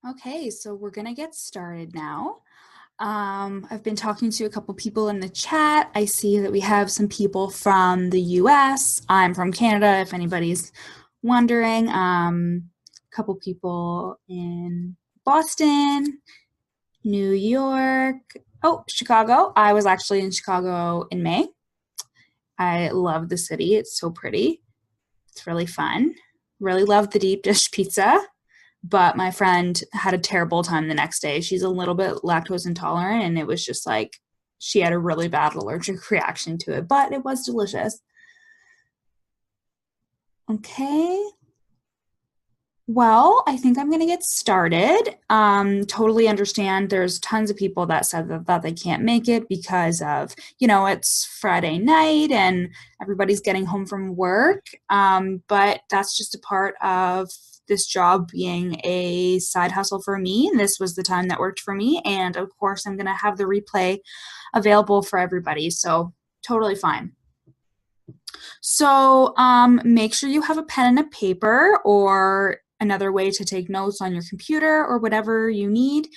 Okay, so we're gonna get started now. I've been talking to a couple people in the chat. I see that we have some people from the US. I'm from Canada, if anybody's wondering. A couple people in Boston, New York, oh, Chicago. I was actually in Chicago in May. I love the city. It's so pretty. It's really fun. Really love the deep dish pizza. But my friend had a terrible time the next day. She's a little bit lactose intolerant, and it was just like she had a really bad allergic reaction to it, but it was delicious. Okay. Well, I think I'm going to get started. Totally understand there's tons of people that said that they can't make it because of, it's Friday night and everybody's getting home from work. But that's just a part of this job being a side hustle for me. And this was the time that worked for me. And of course, I'm going to have the replay available for everybody. So totally fine. So make sure you have a pen and a paper or another way to take notes on your computer or whatever you need,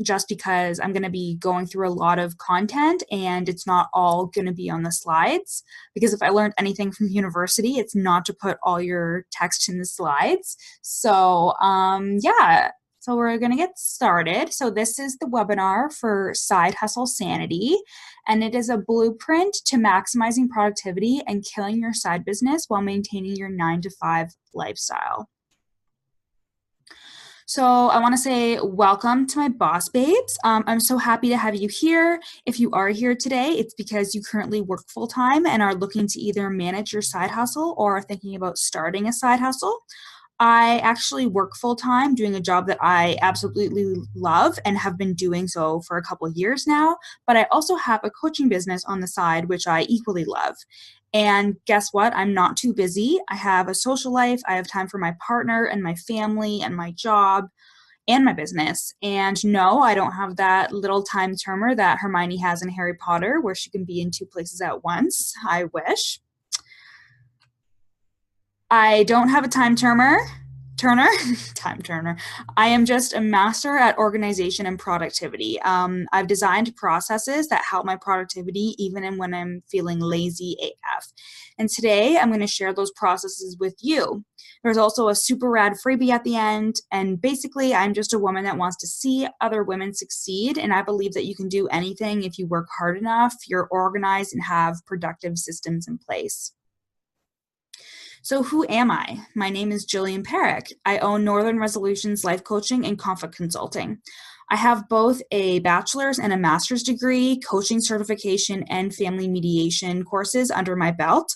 just because I'm going to be going through a lot of content and it's not all going to be on the slides. Because if I learned anything from university, it's not to put all your text in the slides. So yeah. So we're going to get started. So this is the webinar for Side Hustle Sanity, and it is a blueprint to maximizing productivity and killing your side business while maintaining your 9-to-5 lifestyle. So I want to say welcome to my boss babes. I'm so happy to have you here. If you are here today, it's because you currently work full-time and are looking to either manage your side hustle or are thinking about starting a side hustle. I actually work full-time doing a job that I absolutely love and have been doing so for a couple of years now, but I also have a coaching business on the side, which I equally love. And guess what? I'm not too busy. I have a social life. I have time for my partner and my family and my job and my business. And no, I don't have that little time timer that Hermione has in Harry Potter where she can be in 2 places at once. I wish. I don't have a time turner. I am just a master at organization and productivity. I've designed processes that help my productivity even when I'm feeling lazy AF. And today I'm going to share those processes with you. There's also a super rad freebie at the end. And basically, I'm just a woman that wants to see other women succeed. And I believe that you can do anything if you work hard enough, you're organized, and have productive systems in place. So who am I? My name is Jillian Perrick. I own Northern Resolutions Life Coaching and Conflict Consulting. I have both a bachelor's and a master's degree, coaching certification, and family mediation courses under my belt.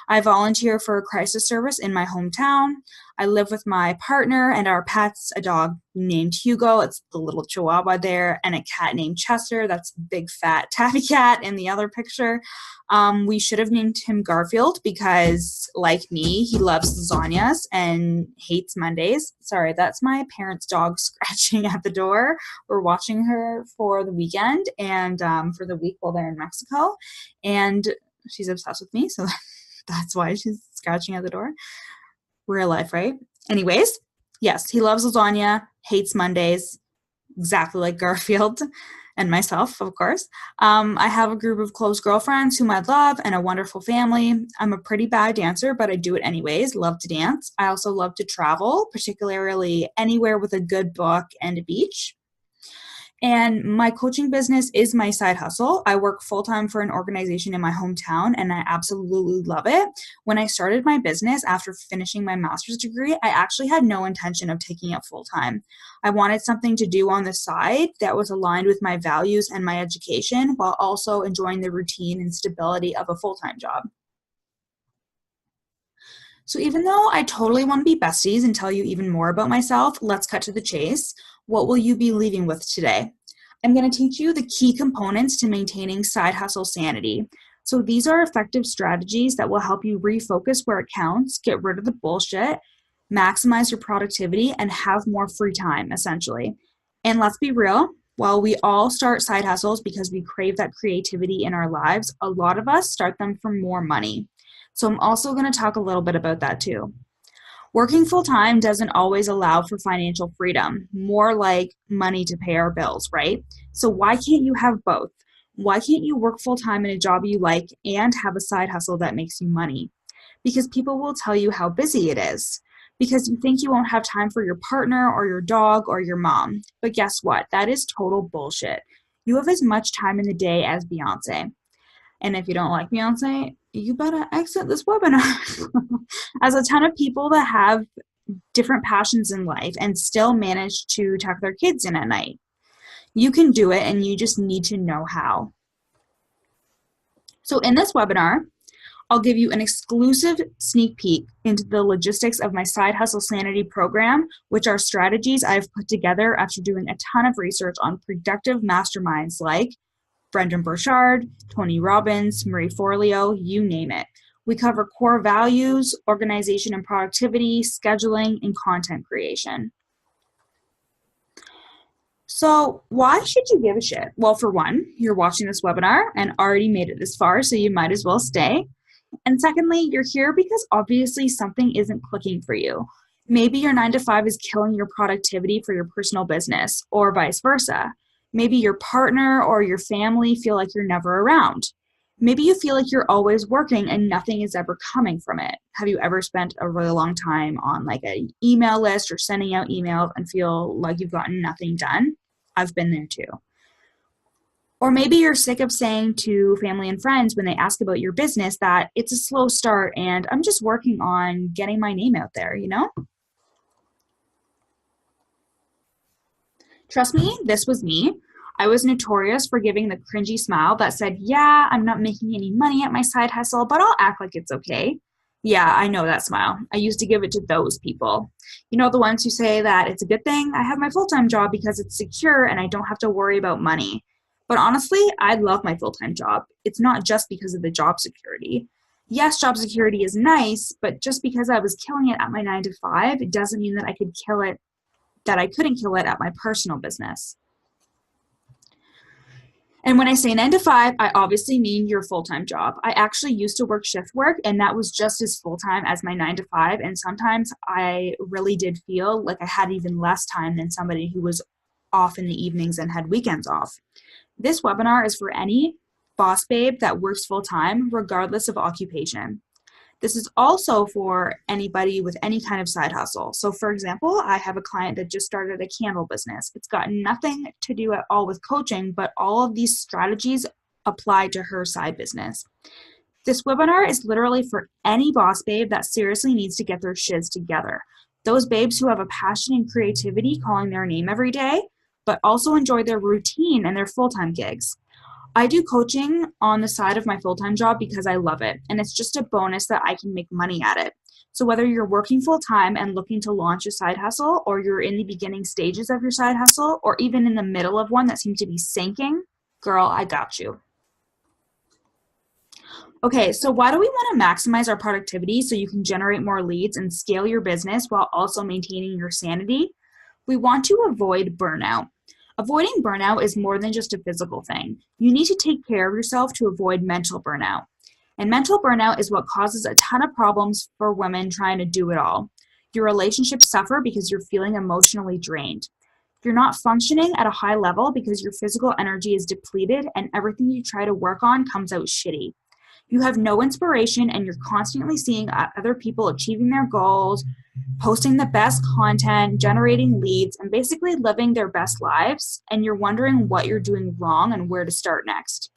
I volunteer for a crisis service in my hometown. I live with my partner and our pets, a dog named Hugo, it's the little chihuahua there, and a cat named Chester, that's big fat tabby cat in the other picture. We should have named him Garfield because, like me, he loves lasagnas and hates Mondays. Sorry, that's my parents' dog scratching at the door. We're watching her for the weekend and for the week while they're in Mexico, and she's obsessed with me, so that's why she's scratching at the door. Real life, right? Anyways, yes, he loves lasagna, hates Mondays, exactly like Garfield and myself, of course. I have a group of close girlfriends whom I love and a wonderful family. I'm a pretty bad dancer, but I do it anyways, love to dance. I also love to travel, particularly anywhere with a good book and a beach. And my coaching business is my side hustle. I work full-time for an organization in my hometown, and I absolutely love it. When I started my business after finishing my master's degree, I actually had no intention of taking it full-time. I wanted something to do on the side that was aligned with my values and my education, while also enjoying the routine and stability of a full-time job. So even though I totally want to be besties and tell you even more about myself, let's cut to the chase. What will you be leaving with today? I'm going to teach you the key components to maintaining side hustle sanity. So these are effective strategies that will help you refocus where it counts, get rid of the bullshit, maximize your productivity, and have more free time, essentially. And let's be real, while we all start side hustles because we crave that creativity in our lives, a lot of us start them for more money. So I'm also going to talk a little bit about that too. Working full time doesn't always allow for financial freedom, more like money to pay our bills, right? So why can't you have both? Why can't you work full time in a job you like and have a side hustle that makes you money? Because people will tell you how busy it is. Because you think you won't have time for your partner or your dog or your mom. But guess what? That is total bullshit. You have as much time in the day as Beyonce. And if you don't like Beyonce, you better exit this webinar. As a ton of people that have different passions in life and still manage to tuck their kids in at night. You can do it, and you just need to know how. So in this webinar, I'll give you an exclusive sneak peek into the logistics of my Side Hustle Sanity program, which are strategies I've put together after doing a ton of research on productive masterminds like Brendan Burchard, Tony Robbins, Marie Forleo, you name it. We cover core values, organization and productivity, scheduling, and content creation. So why should you give a shit? Well, for one, you're watching this webinar and already made it this far, so you might as well stay. And secondly, you're here because obviously something isn't clicking for you. Maybe your 9 to 5 is killing your productivity for your personal business, or vice versa. Maybe your partner or your family feel like you're never around. Maybe you feel like you're always working and nothing is ever coming from it. Have you ever spent a really long time on like an email list or sending out emails and feel like you've gotten nothing done? I've been there too. Or maybe you're sick of saying to family and friends when they ask about your business that it's a slow start and I'm just working on getting my name out there, you know? Trust me, this was me. I was notorious for giving the cringy smile that said, yeah, I'm not making any money at my side hustle, but I'll act like it's okay. Yeah, I know that smile. I used to give it to those people. You know, the ones who say that it's a good thing I have my full-time job because it's secure and I don't have to worry about money. But honestly, I love my full-time job. It's not just because of the job security. Yes, job security is nice, but just because I was killing it at my 9 to 5, it doesn't mean that I couldn't kill it at my personal business. And when I say 9 to 5, I obviously mean your full-time job. I actually used to work shift work, and that was just as full-time as my 9 to 5. And sometimes I really did feel like I had even less time than somebody who was off in the evenings and had weekends off. This webinar is for any boss babe that works full-time, regardless of occupation. This is also for anybody with any kind of side hustle. So for example, I have a client that just started a candle business. It's got nothing to do at all with coaching, but all of these strategies apply to her side business. This webinar is literally for any boss babe that seriously needs to get their shiz together. Those babes who have a passion and creativity calling their name every day, but also enjoy their routine and their full-time gigs. I do coaching on the side of my full-time job because I love it, and it's just a bonus that I can make money at it. So whether you're working full-time and looking to launch a side hustle, or you're in the beginning stages of your side hustle, or even in the middle of one that seems to be sinking, girl, I got you. Okay, so why do we want to maximize our productivity so you can generate more leads and scale your business while also maintaining your sanity? We want to avoid burnout. Avoiding burnout is more than just a physical thing. You need to take care of yourself to avoid mental burnout. And mental burnout is what causes a ton of problems for women trying to do it all. Your relationships suffer because you're feeling emotionally drained. You're not functioning at a high level because your physical energy is depleted and everything you try to work on comes out shitty. You have no inspiration and you're constantly seeing other people achieving their goals, posting the best content, generating leads, and basically living their best lives, and you're wondering what you're doing wrong and where to start next.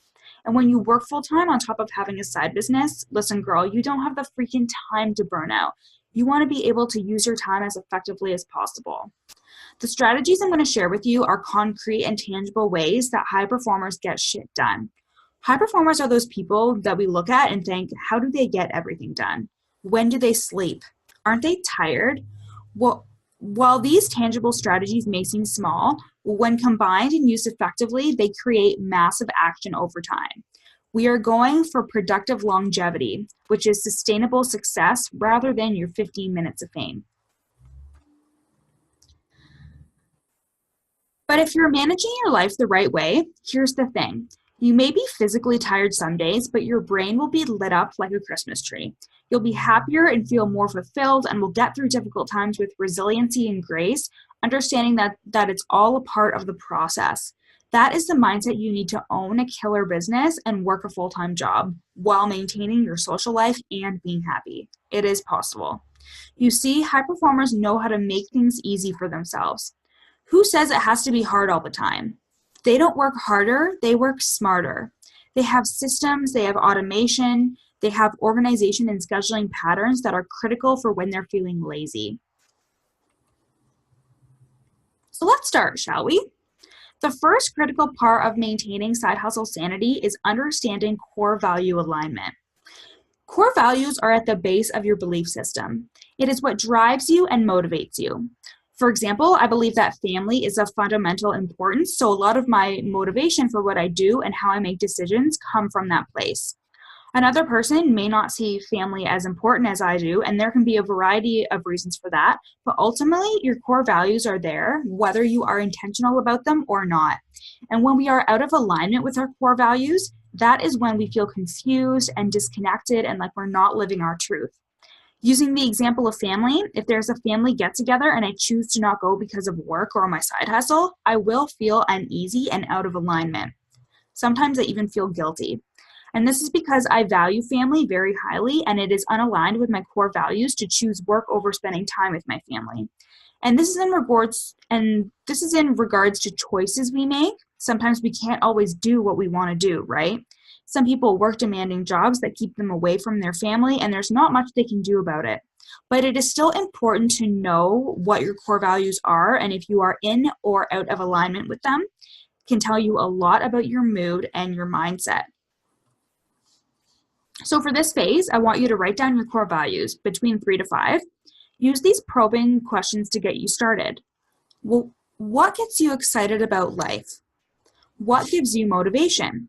And when you work full-time on top of having a side business, listen, girl, you don't have the freaking time to burn out. You want to be able to use your time as effectively as possible. The strategies I'm going to share with you are concrete and tangible ways that high performers get shit done. High performers are those people that we look at and think, how do they get everything done? When do they sleep? Aren't they tired? Well, while these tangible strategies may seem small, when combined and used effectively, they create massive action over time. We are going for productive longevity, which is sustainable success rather than your 15 minutes of fame. But if you're managing your life the right way, here's the thing. You may be physically tired some days, but your brain will be lit up like a Christmas tree. You'll be happier and feel more fulfilled and will get through difficult times with resiliency and grace, understanding that it's all a part of the process. That is the mindset you need to own a killer business and work a full-time job while maintaining your social life and being happy. It is possible. You see, high performers know how to make things easy for themselves. Who says it has to be hard all the time? They don't work harder, they work smarter. They have systems, they have automation, they have organization and scheduling patterns that are critical for when they're feeling lazy. So let's start, shall we? The first critical part of maintaining side hustle sanity is understanding core value alignment. Core values are at the base of your belief system. It is what drives you and motivates you. For example, I believe that family is of fundamental importance, so a lot of my motivation for what I do and how I make decisions come from that place. Another person may not see family as important as I do, and there can be a variety of reasons for that, but ultimately your core values are there, whether you are intentional about them or not. And when we are out of alignment with our core values, that is when we feel confused and disconnected and like we're not living our truth. Using the example of family, if there's a family get together and I choose to not go because of work or my side hustle, I will feel uneasy and out of alignment. Sometimes I even feel guilty. And this is because I value family very highly and it is unaligned with my core values to choose work over spending time with my family. And this is in regards to choices we make. Sometimes we can't always do what we want to do, right? Some people work demanding jobs that keep them away from their family, and there's not much they can do about it. But it is still important to know what your core values are, and if you are in or out of alignment with them, can tell you a lot about your mood and your mindset. So for this phase, I want you to write down your core values between 3 to 5. Use these probing questions to get you started. Well, what gets you excited about life? What gives you motivation?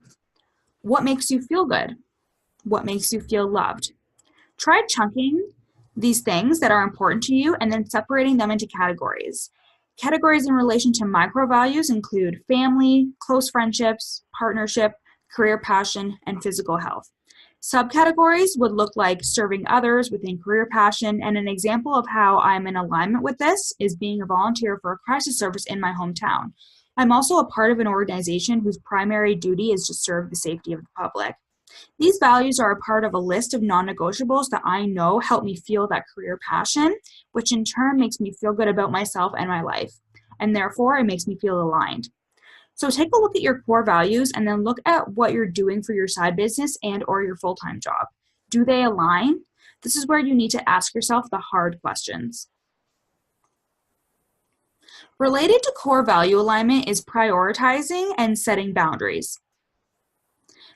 What makes you feel good? What makes you feel loved? Try chunking these things that are important to you and then separating them into categories. Categories in relation to micro values include family, close friendships, partnership, career passion, and physical health. Subcategories would look like serving others within career passion, and an example of how I'm in alignment with this is being a volunteer for a crisis service in my hometown. I'm also a part of an organization whose primary duty is to serve the safety of the public. These values are a part of a list of non-negotiables that I know help me feel that career passion, which in turn makes me feel good about myself and my life, and therefore it makes me feel aligned. So take a look at your core values and then look at what you're doing for your side business and or your full-time job. Do they align? This is where you need to ask yourself the hard questions. Related to core value alignment is prioritizing and setting boundaries.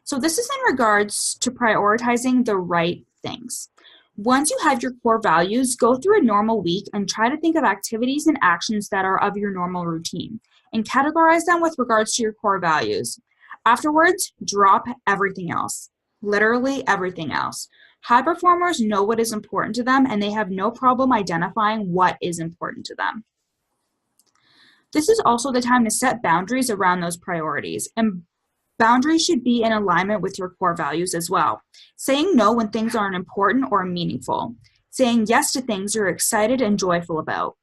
So this is in regards to prioritizing the right things. Once you have your core values, go through a normal week and try to think of activities and actions that are of your normal routine and categorize them with regards to your core values. Afterwards, drop everything else, literally everything else. High performers know what is important to them and they have no problem identifying what is important to them. This is also the time to set boundaries around those priorities, and boundaries should be in alignment with your core values as well. Saying no when things aren't important or meaningful. Saying yes to things you're excited and joyful about.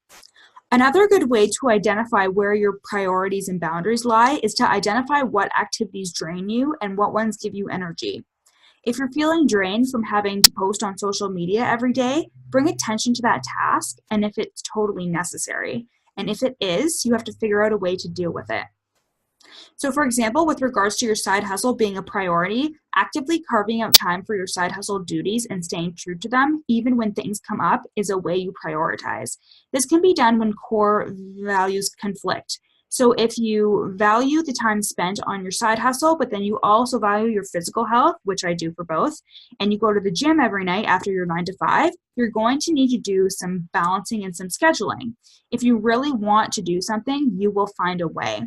Another good way to identify where your priorities and boundaries lie is to identify what activities drain you and what ones give you energy. If you're feeling drained from having to post on social media every day, bring attention to that task and if it's totally necessary. And if it is, you have to figure out a way to deal with it. So for example, with regards to your side hustle being a priority, actively carving out time for your side hustle duties and staying true to them, even when things come up, is a way you prioritize. This can be done when core values conflict. So if you value the time spent on your side hustle, but then you also value your physical health, which I do for both, and you go to the gym every night after your 9 to 5, you're going to need to do some balancing and some scheduling. If you really want to do something, you will find a way.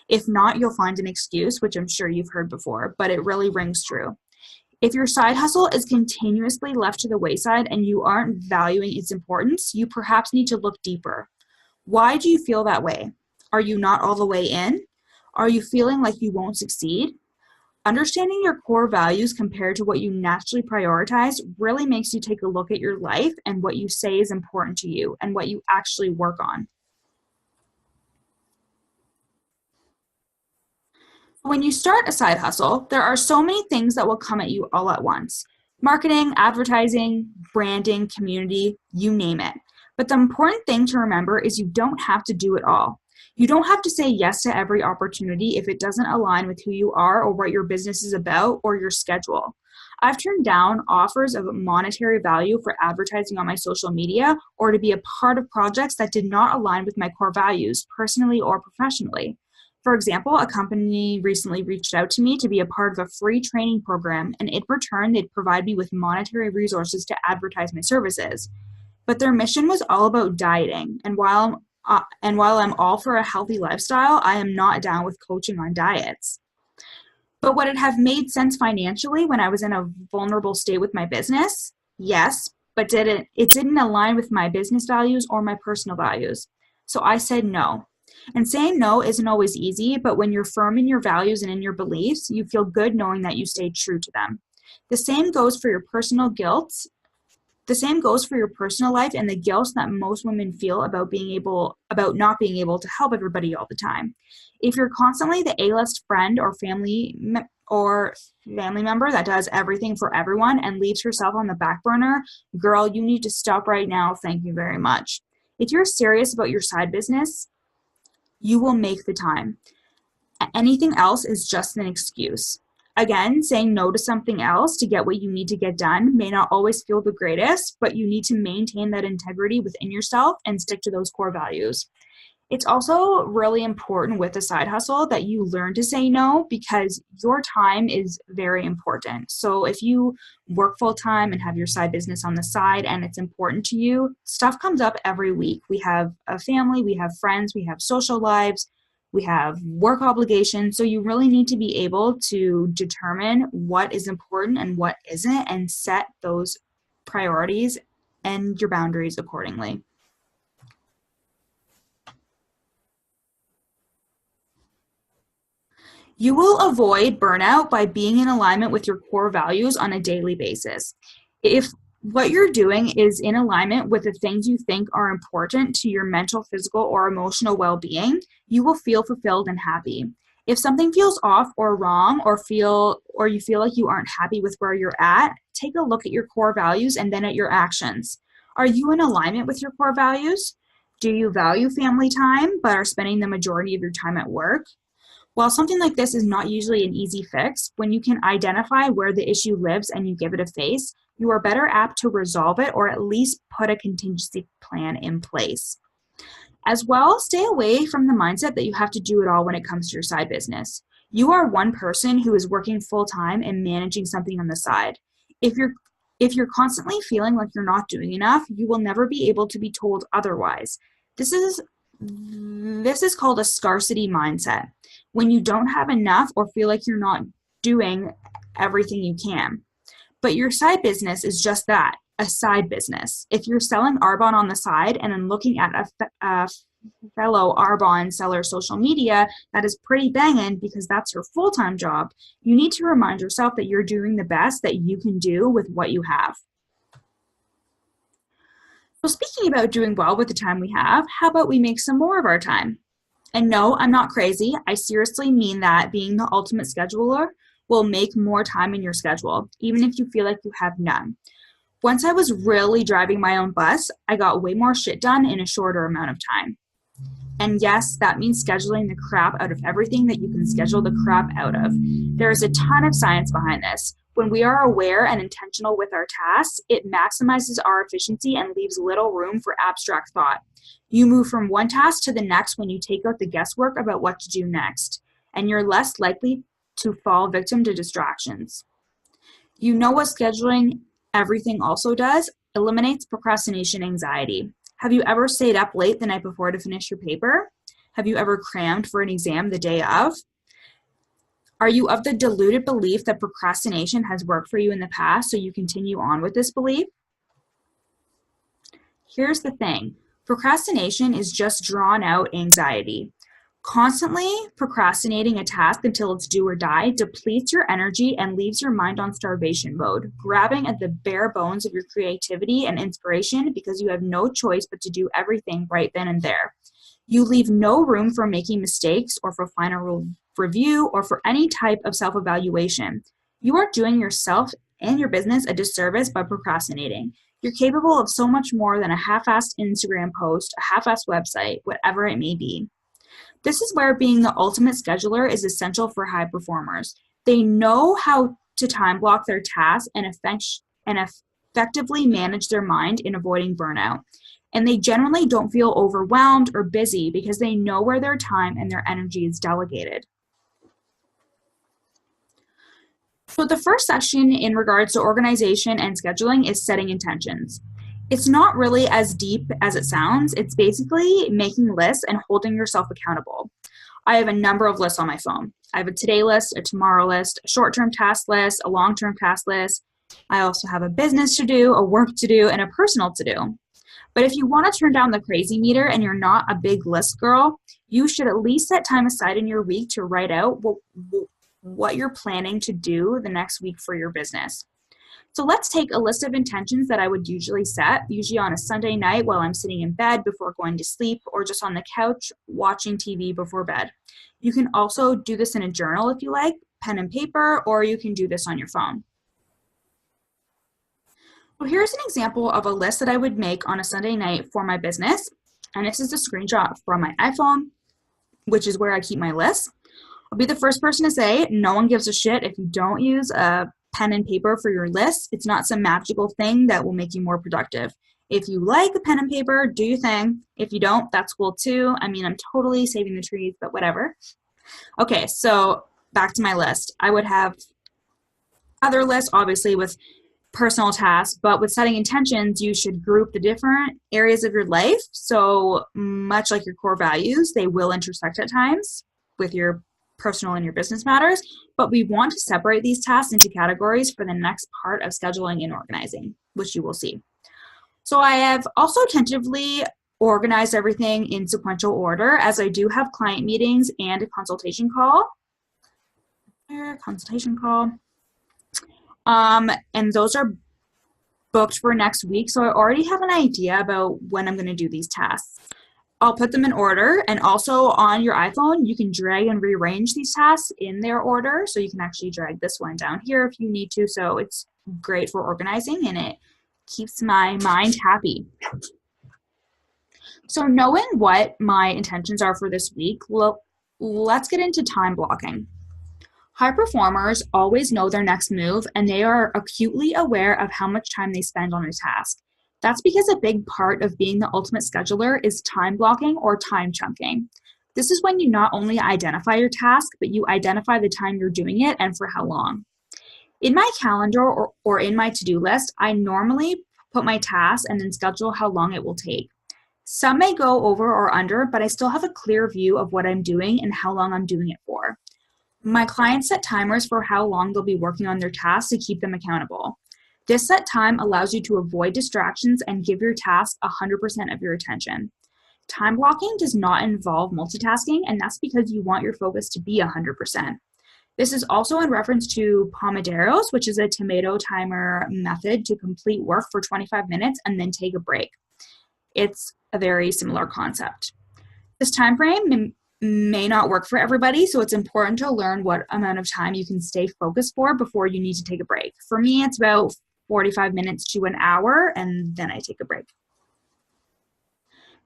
If not, you'll find an excuse, which I'm sure you've heard before, but it really rings true. If your side hustle is continuously left to the wayside and you aren't valuing its importance, you perhaps need to look deeper. Why do you feel that way? Are you not all the way in? Are you feeling like you won't succeed? Understanding your core values compared to what you naturally prioritize really makes you take a look at your life and what you say is important to you and what you actually work on. When you start a side hustle, there are so many things that will come at you all at once. Marketing, advertising, branding, community, you name it. But the important thing to remember is you don't have to do it all. You don't have to say yes to every opportunity if it doesn't align with who you are or what your business is about or your schedule. I've turned down offers of monetary value for advertising on my social media or to be a part of projects that did not align with my core values, personally or professionally. For example, a company recently reached out to me to be a part of a free training program, and in return, they'd provide me with monetary resources to advertise my services. But their mission was all about dieting, and while I'm all for a healthy lifestyle, I am not down with coaching on diets. But would it have made sense financially when I was in a vulnerable state with my business? Yes, but it didn't align with my business values or my personal values. So I said no. And saying no isn't always easy, but when you're firm in your values and in your beliefs, you feel good knowing that you stayed true to them. The same goes for your personal guilt the same goes for your personal life and the guilt that most women feel about not being able to help everybody all the time. If you're constantly the A-list friend or family member that does everything for everyone and leaves herself on the back burner, girl, you need to stop right now. Thank you very much. If you're serious about your side business, you will make the time. Anything else is just an excuse. Again, saying no to something else to get what you need to get done may not always feel the greatest, but you need to maintain that integrity within yourself and stick to those core values. It's also really important with a side hustle that you learn to say no because your time is very important. So if you work full time and have your side business on the side and it's important to you, stuff comes up every week. We have a family, we have friends, we have social lives, we have work obligations. So you really need to be able to determine what is important and what isn't and set those priorities and your boundaries accordingly. You will avoid burnout by being in alignment with your core values on a daily basis. If what you're doing is in alignment with the things you think are important to your mental, physical, or emotional well being, you will feel fulfilled and happy. If something feels off or wrong or you feel like you aren't happy with where you're at, take a look at your core values and then at your actions. Are you in alignment with your core values? Do you value family time but are spending the majority of your time at work? While something like this is not usually an easy fix, when you can identify where the issue lives and you give it a face, you are better apt to resolve it or at least put a contingency plan in place. As well, stay away from the mindset that you have to do it all when it comes to your side business. You are one person who is working full time and managing something on the side. If you're if you're constantly feeling like you're not doing enough, you will never be able to be told otherwise. This is this is called a scarcity mindset. When you don't have enough or feel like you're not doing everything you can. But your side business is just that, a side business. If you're selling Arbonne on the side and then looking at a fellow Arbonne seller social media that is pretty banging because that's her full-time job, you need to remind yourself that you're doing the best that you can do with what you have. So speaking about doing well with the time we have, how about we make some more of our time? And no, I'm not crazy. I seriously mean that being the ultimate scheduler will make more time in your schedule, even if you feel like you have none. Once I was really driving my own bus, I got way more shit done in a shorter amount of time. And yes, that means scheduling the crap out of everything that you can schedule the crap out of. There is a ton of science behind this. When we are aware and intentional with our tasks, it maximizes our efficiency and leaves little room for abstract thought. You move from one task to the next when you take out the guesswork about what to do next, and you're less likely to fall victim to distractions. You know what scheduling everything also does? Eliminates procrastination anxiety. Have you ever stayed up late the night before to finish your paper? Have you ever crammed for an exam the day of? Are you of the deluded belief that procrastination has worked for you in the past, so you continue on with this belief? Here's the thing. Procrastination is just drawn out anxiety. Constantly procrastinating a task until it's do or die depletes your energy and leaves your mind on starvation mode, grabbing at the bare bones of your creativity and inspiration because you have no choice but to do everything right then and there. You leave no room for making mistakes or for final review or for any type of self evaluation. You are doing yourself and your business a disservice by procrastinating. You're capable of so much more than a half assed Instagram post, a half assed website, whatever it may be. This is where being the ultimate scheduler is essential for high performers. They know how to time block their tasks and effectively manage their mind in avoiding burnout. And they generally don't feel overwhelmed or busy because they know where their time and their energy is delegated. So the first section in regards to organization and scheduling is setting intentions. It's not really as deep as it sounds. It's basically making lists and holding yourself accountable. I have a number of lists on my phone. I have a today list, a tomorrow list, a short-term task list, a long-term task list. I also have a business to do, a work to do, and a personal to do. But if you want to turn down the crazy meter and you're not a big list girl, you should at least set time aside in your week to write out what you're planning to do the next week for your business. So let's take a list of intentions that I would usually set, usually on a Sunday night while I'm sitting in bed before going to sleep or just on the couch watching TV before bed. You can also do this in a journal if you like, pen and paper, or you can do this on your phone. So here's an example of a list that I would make on a Sunday night for my business. And this is a screenshot from my iPhone, which is where I keep my list. I'll be the first person to say, no one gives a shit if you don't use a pen and paper for your list. It's not some magical thing that will make you more productive. If you like a pen and paper, do your thing. If you don't, that's cool too. I mean, I'm totally saving the trees, but whatever. Okay, so back to my list. I would have other lists, obviously, with personal tasks, but with setting intentions, you should group the different areas of your life. So much like your core values, they will intersect at times with your personal and your business matters, but we want to separate these tasks into categories for the next part of scheduling and organizing, which you will see. So I have also tentatively organized everything in sequential order as I do have client meetings and a consultation call. And those are booked for next week. So I already have an idea about when I'm going to do these tasks. I'll put them in order, and also on your iPhone, you can drag and rearrange these tasks in their order. So you can actually drag this one down here if you need to. So it's great for organizing and it keeps my mind happy. So knowing what my intentions are for this week, let's get into time blocking. High performers always know their next move, and they are acutely aware of how much time they spend on a task. That's because a big part of being the ultimate scheduler is time blocking or time chunking. This is when you not only identify your task, but you identify the time you're doing it and for how long. In my calendar or in my to-do list, I normally put my tasks and then schedule how long it will take. Some may go over or under, but I still have a clear view of what I'm doing and how long I'm doing it for. My clients set timers for how long they'll be working on their tasks to keep them accountable. This set time allows you to avoid distractions and give your task 100% of your attention. Time blocking does not involve multitasking, and that's because you want your focus to be 100%. This is also in reference to Pomodoros, which is a tomato timer method to complete work for 25 minutes and then take a break. It's a very similar concept. This time frame may not work for everybody, so it's important to learn what amount of time you can stay focused for before you need to take a break. For me, it's about 45 minutes to an hour, and then I take a break.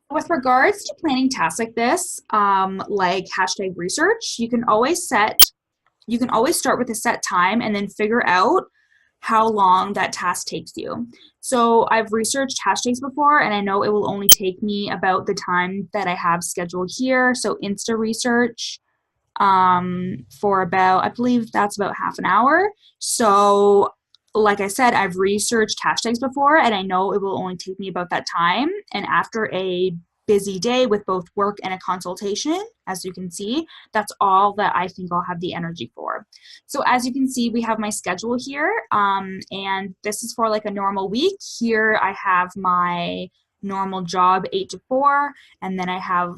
With regards to planning tasks like this, like hashtag research, you can always start with a set time and then figure out how long that task takes you. So I've researched hashtags before, and I know it will only take me about the time that I have scheduled here. So Insta research for about, I believe that's about half an hour. So like I said, I've researched hashtags before, and I know it will only take me about that time. And after a busy day with both work and a consultation, as you can see, that's all that I think I'll have the energy for. So as you can see, we have my schedule here, and this is for like a normal week. Here I have my normal job 8 to 4, and then I have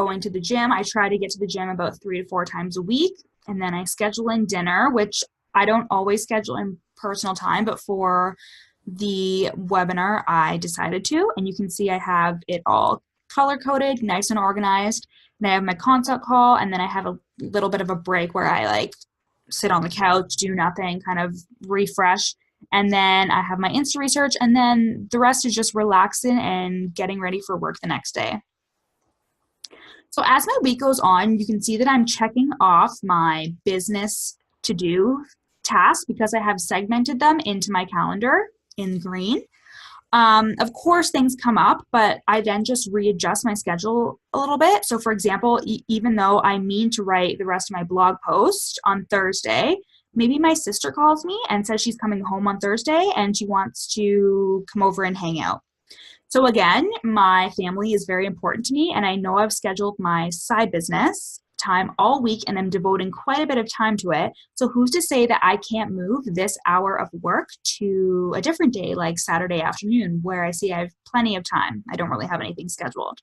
going to the gym. I try to get to the gym about 3 to 4 times a week. And then I schedule in dinner, which I don't always schedule in personal time, but for the webinar, I decided to. And you can see I have it all color-coded, nice and organized. And I have my consult call, and then I have a little bit of a break where I like sit on the couch, do nothing, kind of refresh. And then I have my Insta research, and then the rest is just relaxing and getting ready for work the next day. So as my week goes on, you can see that I'm checking off my business to-do tasks because I have segmented them into my calendar in green. Of course, things come up, but I then just readjust my schedule a little bit. So for example, even though I mean to write the rest of my blog post on Thursday, maybe my sister calls me and says she's coming home on Thursday and she wants to come over and hang out. So again, my family is very important to me, and I know I've scheduled my side business time all week and I'm devoting quite a bit of time to it. So who's to say that I can't move this hour of work to a different day, like Saturday afternoon, where I see I have plenty of time. I don't really have anything scheduled.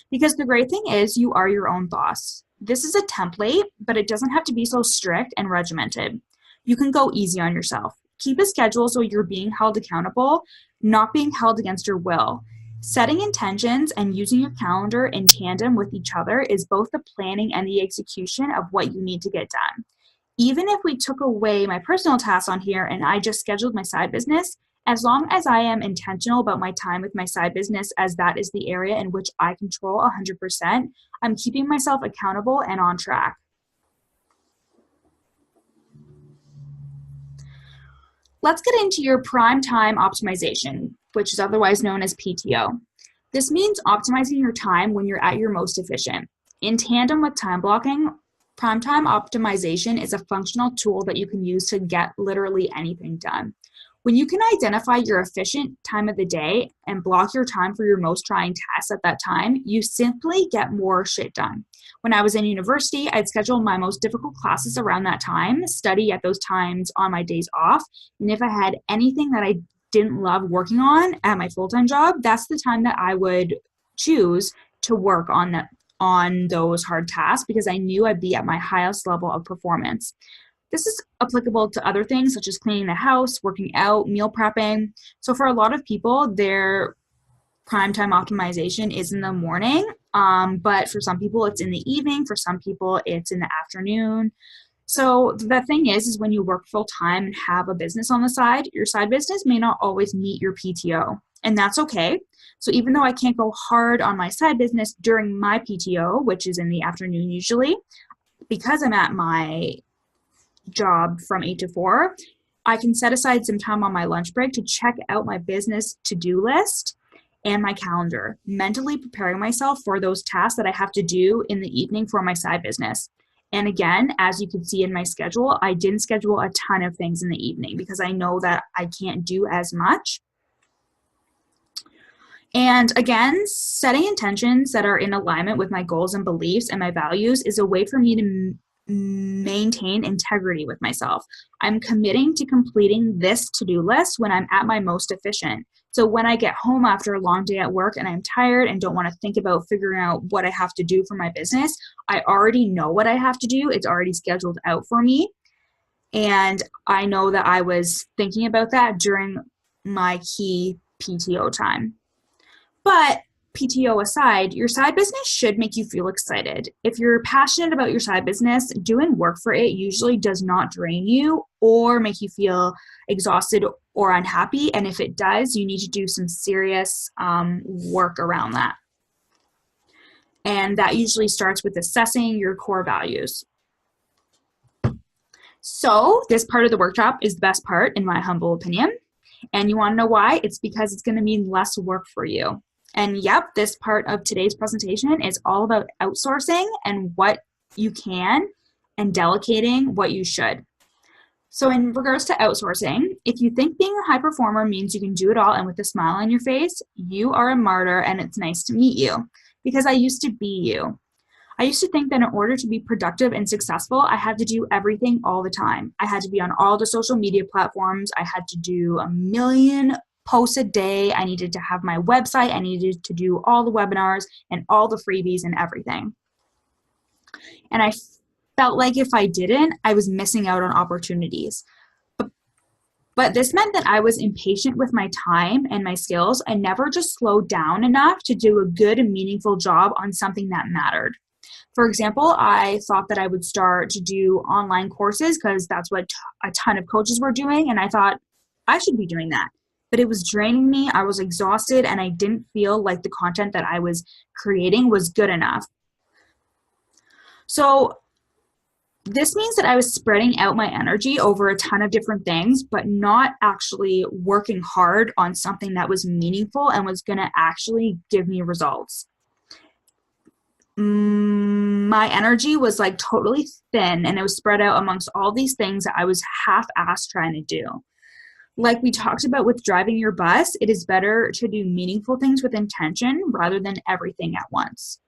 Because the great thing is you are your own boss. This is a template, but it doesn't have to be so strict and regimented. You can go easy on yourself. Keep a schedule so you're being held accountable, not being held against your will. Setting intentions and using your calendar in tandem with each other is both the planning and the execution of what you need to get done. Even if we took away my personal tasks on here and I just scheduled my side business, as long as I am intentional about my time with my side business, as that is the area in which I control 100%, I'm keeping myself accountable and on track. Let's get into your prime time optimization, which is otherwise known as PTO. This means optimizing your time when you're at your most efficient. In tandem with time blocking, prime time optimization is a functional tool that you can use to get literally anything done. When you can identify your efficient time of the day and block your time for your most trying tasks at that time, you simply get more shit done. When I was in university, I'd schedule my most difficult classes around that time, study at those times on my days off, and if I had anything that I didn't love working on at my full-time job, that's the time that I would choose to work on those hard tasks because I knew I'd be at my highest level of performance. This is applicable to other things such as cleaning the house, working out, meal prepping. So for a lot of people, their prime time optimization is in the morning, but for some people it's in the evening, for some people it's in the afternoon. So the thing is when you work full time and have a business on the side, your side business may not always meet your PTO, and that's okay. So even though I can't go hard on my side business during my PTO, which is in the afternoon usually, because I'm at my job from 8 to 4, I can set aside some time on my lunch break to check out my business to-do list and my calendar, mentally preparing myself for those tasks that I have to do in the evening for my side business. And again, as you can see in my schedule, I didn't schedule a ton of things in the evening because I know that I can't do as much. And again, setting intentions that are in alignment with my goals and beliefs and my values is a way for me to maintain integrity with myself. I'm committing to completing this to-do list when I'm at my most efficient. So when I get home after a long day at work and I'm tired and don't want to think about figuring out what I have to do for my business, I already know what I have to do. It's already scheduled out for me. And I know that I was thinking about that during my key PTO time. But PTO aside, your side business should make you feel excited. If you're passionate about your side business, doing work for it usually does not drain you or make you feel exhausted or unhappy. And if it does, you need to do some serious work around that. And that usually starts with assessing your core values. So this part of the workshop is the best part, in my humble opinion. And you want to know why? It's because it's going to mean less work for you. And yep, this part of today's presentation is all about outsourcing and what you can and delegating what you should. So in regards to outsourcing, if you think being a high performer means you can do it all and with a smile on your face, you are a martyr and it's nice to meet you. Because I used to be you. I used to think that in order to be productive and successful, I had to do everything all the time. I had to be on all the social media platforms. I had to do a million posts a day. I needed to have my website. I needed to do all the webinars and all the freebies and everything. And I felt like if I didn't, I was missing out on opportunities. But this meant that I was impatient with my time and my skills and never just slowed down enough to do a good and meaningful job on something that mattered. For example, I thought that I would start to do online courses because that's what a ton of coaches were doing. And I thought I should be doing that. But it was draining me. I was exhausted and I didn't feel like the content that I was creating was good enough. So this means that I was spreading out my energy over a ton of different things, but not actually working hard on something that was meaningful and was going to actually give me results. My energy was like totally thin and it was spread out amongst all these things that I was half-assed trying to do. Like we talked about with driving your bus, it is better to do meaningful things with intention rather than everything at once.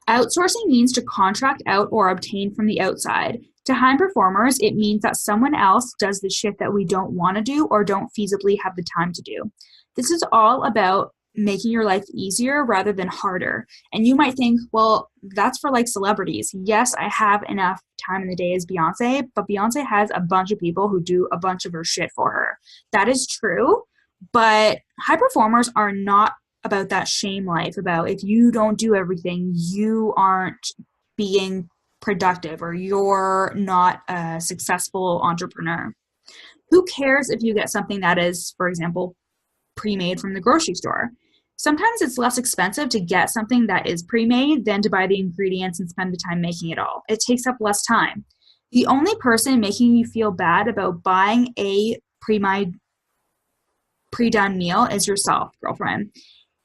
Outsourcing means to contract out or obtain from the outside. To high performers, it means that someone else does the shit that we don't want to do or don't feasibly have the time to do. This is all about making your life easier rather than harder. And you might think, well, that's for like celebrities. Yes, I have enough time in the day as Beyonce, but Beyonce has a bunch of people who do a bunch of her shit for her. That is true, but high performers are not about that shame life, about if you don't do everything, you aren't being productive or you're not a successful entrepreneur. Who cares if you get something that is, for example, pre-made from the grocery store? Sometimes it's less expensive to get something that is pre-made than to buy the ingredients and spend the time making it all. It takes up less time. The only person making you feel bad about buying a pre-done meal is yourself, girlfriend.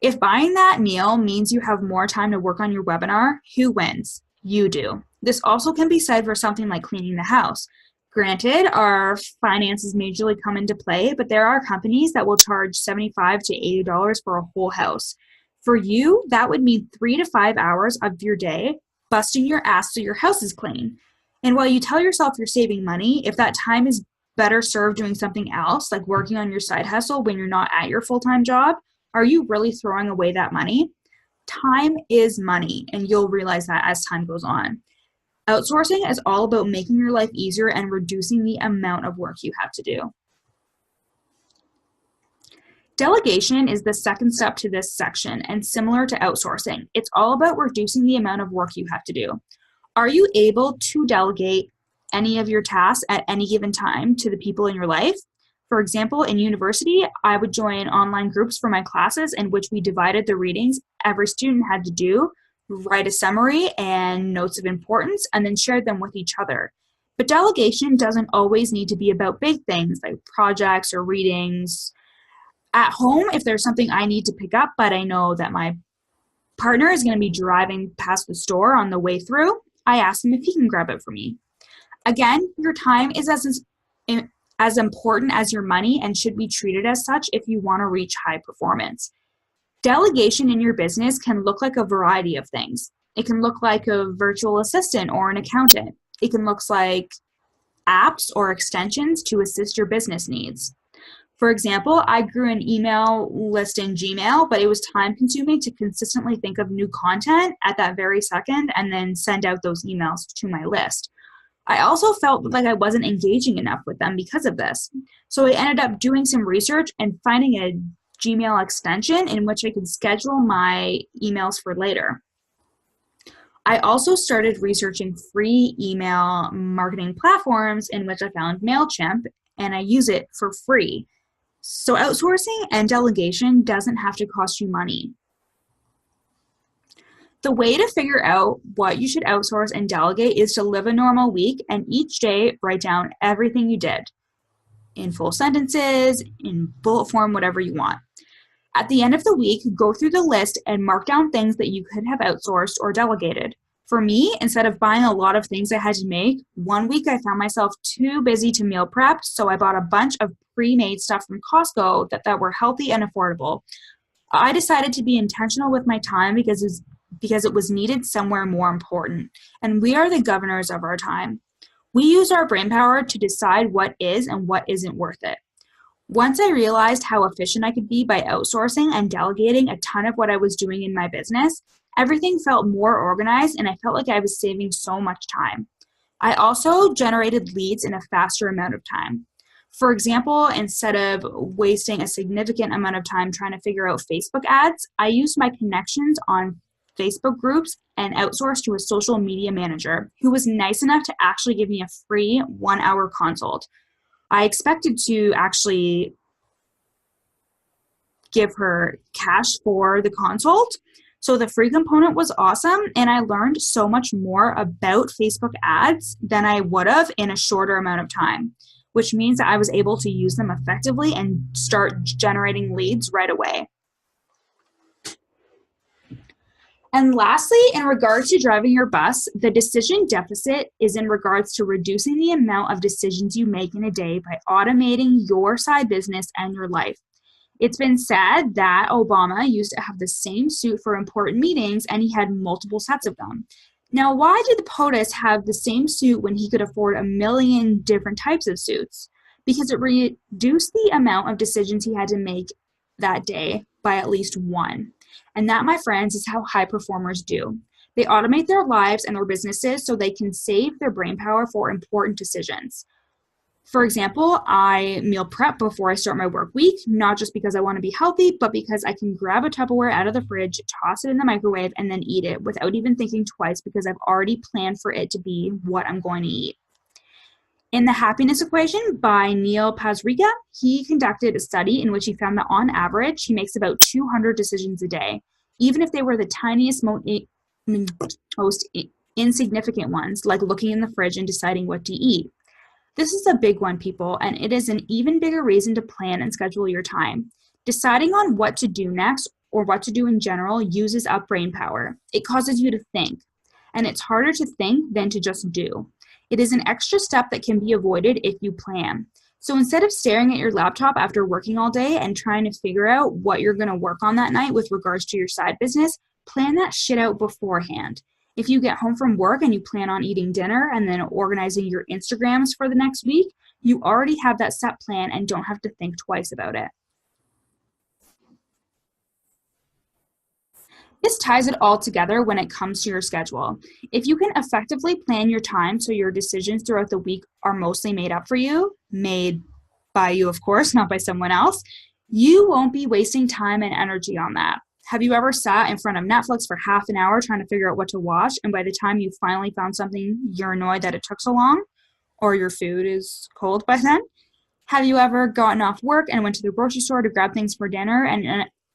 If buying that meal means you have more time to work on your webinar, who wins? You do. This also can be said for something like cleaning the house. Granted, our finances majorly come into play, but there are companies that will charge $75 to $80 for a whole house. For you, that would mean 3 to 5 hours of your day busting your ass so your house is clean. And while you tell yourself you're saving money, if that time is better served doing something else, like working on your side hustle when you're not at your full-time job, are you really throwing away that money? Time is money, and you'll realize that as time goes on. Outsourcing is all about making your life easier and reducing the amount of work you have to do. Delegation is the second step to this section, and similar to outsourcing, it's all about reducing the amount of work you have to do. Are you able to delegate any of your tasks at any given time to the people in your life? For example, in university, I would join online groups for my classes in which we divided the readings every student had to do, write a summary and notes of importance, and then share them with each other. But delegation doesn't always need to be about big things like projects or readings. At home, if there's something I need to pick up, but I know that my partner is going to be driving past the store on the way through, I ask him if he can grab it for me. Again, your time is as important as your money and should be treated as such if you want to reach high performance. Delegation in your business can look like a variety of things. It can look like a virtual assistant or an accountant. It can look like apps or extensions to assist your business needs. For example, I grew an email list in Gmail, but it was time consuming to consistently think of new content at that very second and then send out those emails to my list. I also felt like I wasn't engaging enough with them because of this. So I ended up doing some research and finding a Gmail extension in which I could schedule my emails for later. I also started researching free email marketing platforms in which I found MailChimp, and I use it for free. So outsourcing and delegation doesn't have to cost you money. The way to figure out what you should outsource and delegate is to live a normal week and each day write down everything you did in full sentences, in bullet form, whatever you want. At the end of the week, go through the list and mark down things that you could have outsourced or delegated. For me, instead of buying a lot of things I had to make, one week I found myself too busy to meal prep, so I bought a bunch of pre-made stuff from Costco that were healthy and affordable. I decided to be intentional with my time because it was needed somewhere more important, and we are the governors of our time. We use our brainpower to decide what is and what isn't worth it. Once I realized how efficient I could be by outsourcing and delegating a ton of what I was doing in my business, Everything felt more organized and I felt like I was saving so much time. I also generated leads in a faster amount of time. For example, instead of wasting a significant amount of time trying to figure out Facebook ads, I used my connections on Facebook groups and outsourced to a social media manager who was nice enough to actually give me a free 1-hour consult. I expected to actually give her cash for the consult. So the free component was awesome, and I learned so much more about Facebook ads than I would have in a shorter amount of time, which means that I was able to use them effectively and start generating leads right away. And lastly, in regards to driving your bus, the decision deficit is in regards to reducing the amount of decisions you make in a day by automating your side business and your life. It's been said that Obama used to have the same suit for important meetings and he had multiple sets of them. Now, why did the POTUS have the same suit when he could afford a million different types of suits? Because it reduced the amount of decisions he had to make that day by at least one. And that, my friends, is how high performers do. They automate their lives and their businesses so they can save their brain power for important decisions. For example, I meal prep before I start my work week, not just because I want to be healthy, but because I can grab a Tupperware out of the fridge, toss it in the microwave, and then eat it without even thinking twice because I've already planned for it to be what I'm going to eat. In The Happiness Equation by Neil Pasricha, he conducted a study in which he found that on average, he makes about 200 decisions a day, even if they were the tiniest, most insignificant ones, like looking in the fridge and deciding what to eat. This is a big one, people, and it is an even bigger reason to plan and schedule your time. Deciding on what to do next or what to do in general uses up brain power. It causes you to think, and it's harder to think than to just do. It is an extra step that can be avoided if you plan. So instead of staring at your laptop after working all day and trying to figure out what you're going to work on that night with regards to your side business, plan that shit out beforehand. If you get home from work and you plan on eating dinner and then organizing your Instagrams for the next week, you already have that set plan and don't have to think twice about it. This ties it all together when it comes to your schedule. If you can effectively plan your time so your decisions throughout the week are mostly made up for you, made by you, of course, not by someone else, you won't be wasting time and energy on that. Have you ever sat in front of Netflix for half an hour trying to figure out what to watch, and by the time you finally found something, you're annoyed that it took so long, or your food is cold by then? Have you ever gotten off work and went to the grocery store to grab things for dinner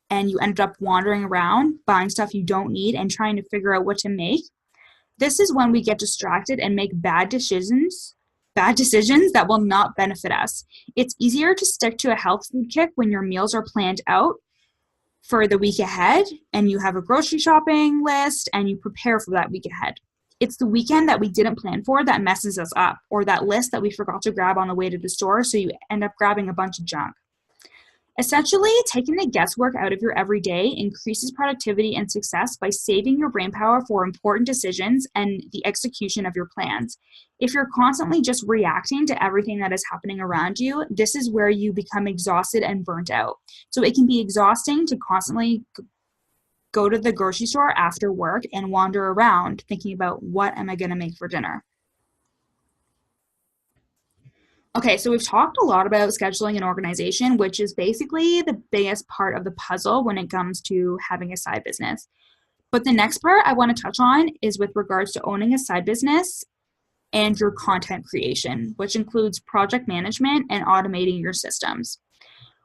and you ended up wandering around, buying stuff you don't need and trying to figure out what to make? This is when we get distracted and make bad decisions that will not benefit us. It's easier to stick to a health food kick when your meals are planned out for the week ahead and you have a grocery shopping list and you prepare for that week ahead. It's the weekend that we didn't plan for that messes us up, or that list that we forgot to grab on the way to the store, so you end up grabbing a bunch of junk. Essentially, taking the guesswork out of your everyday increases productivity and success by saving your brain power for important decisions and the execution of your plans. If you're constantly just reacting to everything that is happening around you, this is where you become exhausted and burnt out. So it can be exhausting to constantly go to the grocery store after work and wander around thinking about what am I going to make for dinner. Okay, so we've talked a lot about scheduling and organization, which is basically the biggest part of the puzzle when it comes to having a side business. But the next part I want to touch on is with regards to owning a side business and your content creation, which includes project management and automating your systems.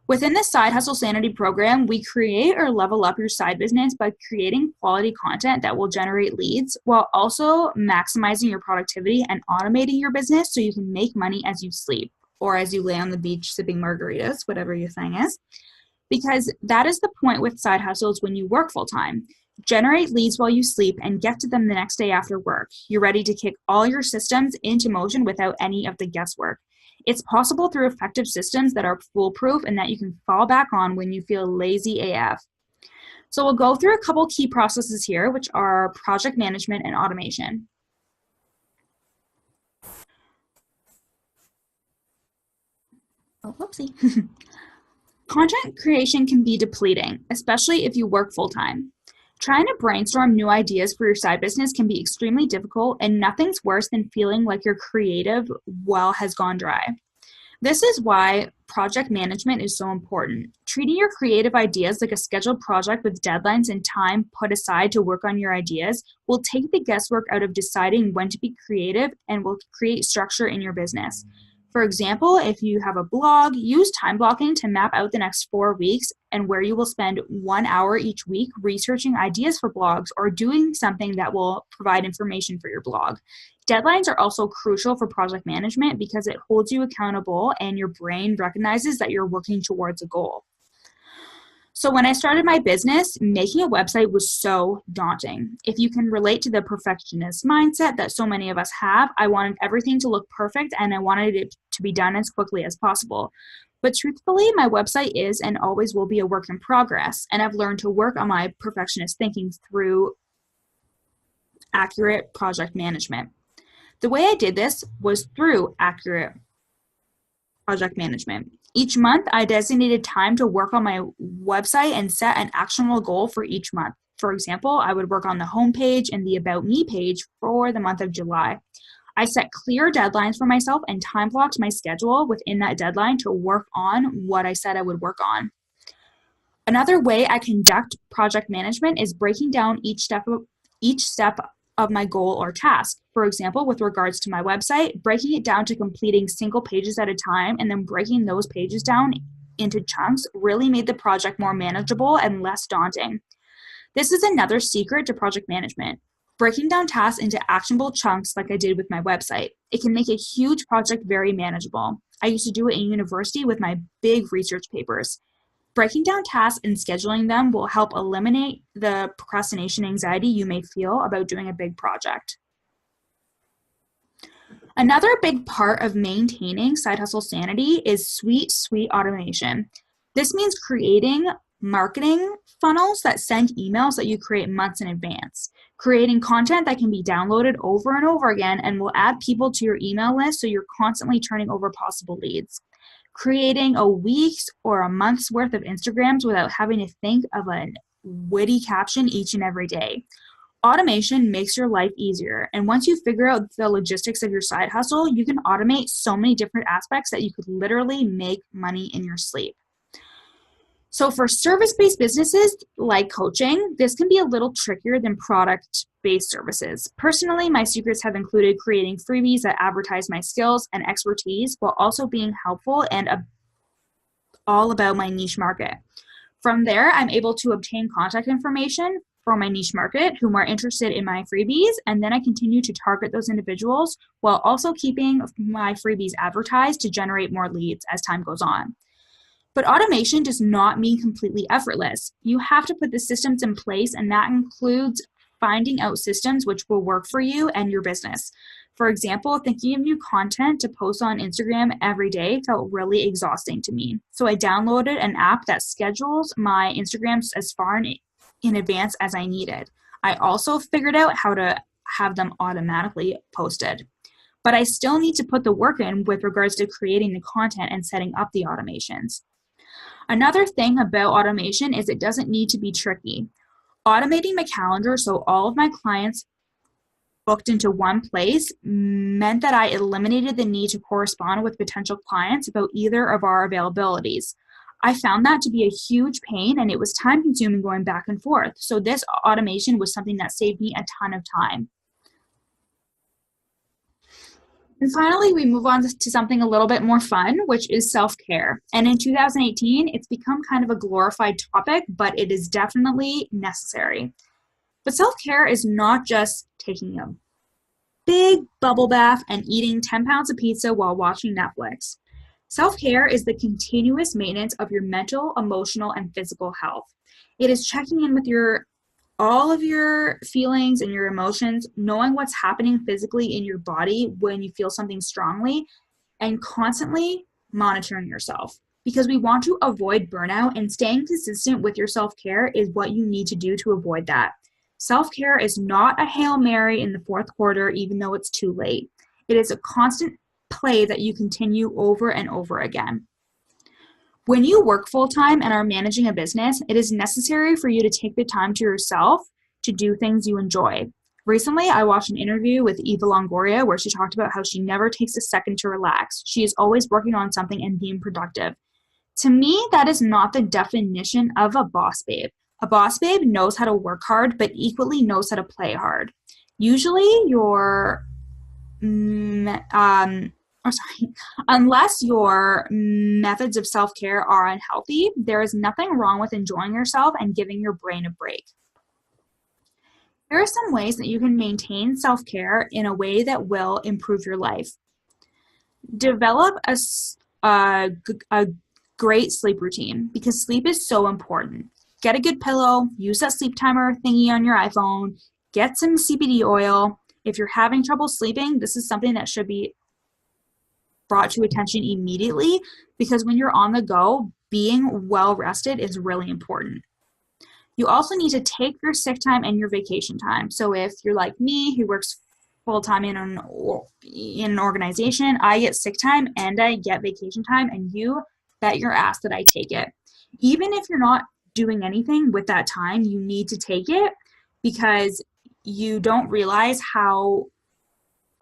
Within the Side Hustle Sanity program, we create or level up your side business by creating quality content that will generate leads while also maximizing your productivity and automating your business so you can make money as you sleep or as you lay on the beach sipping margaritas, whatever your thing is. Because that is the point with side hustles when you work full time. Generate leads while you sleep and get to them the next day after work. You're ready to kick all your systems into motion without any of the guesswork. It's possible through effective systems that are foolproof and that you can fall back on when you feel lazy AF. So we'll go through a couple key processes here, which are project management and automation. Oh, whoopsie. Content creation can be depleting, especially if you work full-time. Trying to brainstorm new ideas for your side business can be extremely difficult, and nothing's worse than feeling like your creative well has gone dry. This is why project management is so important. Treating your creative ideas like a scheduled project with deadlines and time put aside to work on your ideas will take the guesswork out of deciding when to be creative and will create structure in your business. For example, if you have a blog, use time blocking to map out the next 4 weeks and where you will spend 1 hour each week researching ideas for blogs or doing something that will provide information for your blog. Deadlines are also crucial for project management because it holds you accountable and your brain recognizes that you're working towards a goal. So when I started my business, making a website was so daunting. If you can relate to the perfectionist mindset that so many of us have, I wanted everything to look perfect and I wanted it to be done as quickly as possible. But truthfully, my website is and always will be a work in progress, and I've learned to work on my perfectionist thinking through accurate project management. The way I did this was through accurate project management. Each month, I designated time to work on my website and set an actionable goal for each month. For example, I would work on the homepage and the About Me page for the month of July. I set clear deadlines for myself and time blocked my schedule within that deadline to work on what I said I would work on. Another way I conduct project management is breaking down each step of my goal or task. For example, with regards to my website, breaking it down to completing single pages at a time and then breaking those pages down into chunks really made the project more manageable and less daunting. This is another secret to project management. Breaking down tasks into actionable chunks like I did with my website. It can make a huge project very manageable. I used to do it in university with my big research papers. Breaking down tasks and scheduling them will help eliminate the procrastination anxiety you may feel about doing a big project. Another big part of maintaining side hustle sanity is sweet automation. This means creating marketing funnels that send emails that you create months in advance, creating content that can be downloaded over and over again and will add people to your email list so you're constantly turning over possible leads, creating a week's or a month's worth of Instagrams without having to think of a witty caption each and every day. Automation makes your life easier, and once you figure out the logistics of your side hustle, you can automate so many different aspects that you could literally make money in your sleep. So for service-based businesses like coaching, this can be a little trickier than product-based services. Personally, my secrets have included creating freebies that advertise my skills and expertise while also being helpful and all about my niche market. From there, I'm able to obtain contact information for my niche market whom are interested in my freebies, and then I continue to target those individuals while also keeping my freebies advertised to generate more leads as time goes on. But automation does not mean completely effortless. You have to put the systems in place, and that includes finding out systems which will work for you and your business. For example, thinking of new content to post on Instagram every day felt really exhausting to me. So I downloaded an app that schedules my Instagrams as far in advance as I needed. I also figured out how to have them automatically posted. But I still need to put the work in with regards to creating the content and setting up the automations. Another thing about automation is it doesn't need to be tricky. Automating my calendar so all of my clients booked into one place meant that I eliminated the need to correspond with potential clients about either of our availabilities. I found that to be a huge pain, and it was time consuming going back and forth. So this automation was something that saved me a ton of time. And finally, we move on to something a little bit more fun, which is self-care. And in 2018, it's become kind of a glorified topic, but it is definitely necessary. But self-care is not just taking a big bubble bath and eating 10 pounds of pizza while watching Netflix. Self-care is the continuous maintenance of your mental, emotional, and physical health. It is checking in with all of your feelings and your emotions, knowing what's happening physically in your body when you feel something strongly, and constantly monitoring yourself. Because we want to avoid burnout, and staying consistent with your self-care is what you need to do to avoid that. Self-care is not a Hail Mary in the fourth quarter, even though it's too late. It is a constant play that you continue over and over again. When you work full-time and are managing a business, it is necessary for you to take the time to yourself to do things you enjoy. Recently, I watched an interview with Eva Longoria where she talked about how she never takes a second to relax. She is always working on something and being productive. To me, that is not the definition of a boss babe. A boss babe knows how to work hard, but equally knows how to play hard. Usually, unless your methods of self-care are unhealthy, there is nothing wrong with enjoying yourself and giving your brain a break. Here are some ways that you can maintain self-care in a way that will improve your life. Develop a great sleep routine because sleep is so important. Get a good pillow, use that sleep timer thingy on your iPhone, get some CBD oil. If you're having trouble sleeping, this is something that should be brought to attention immediately because when you're on the go, being well rested is really important. You also need to take your sick time and your vacation time. So if you're like me, who works full-time in an organization, I get sick time and I get vacation time, and you bet your ass that I take it. Even if you're not doing anything with that time, you need to take it because you don't realize how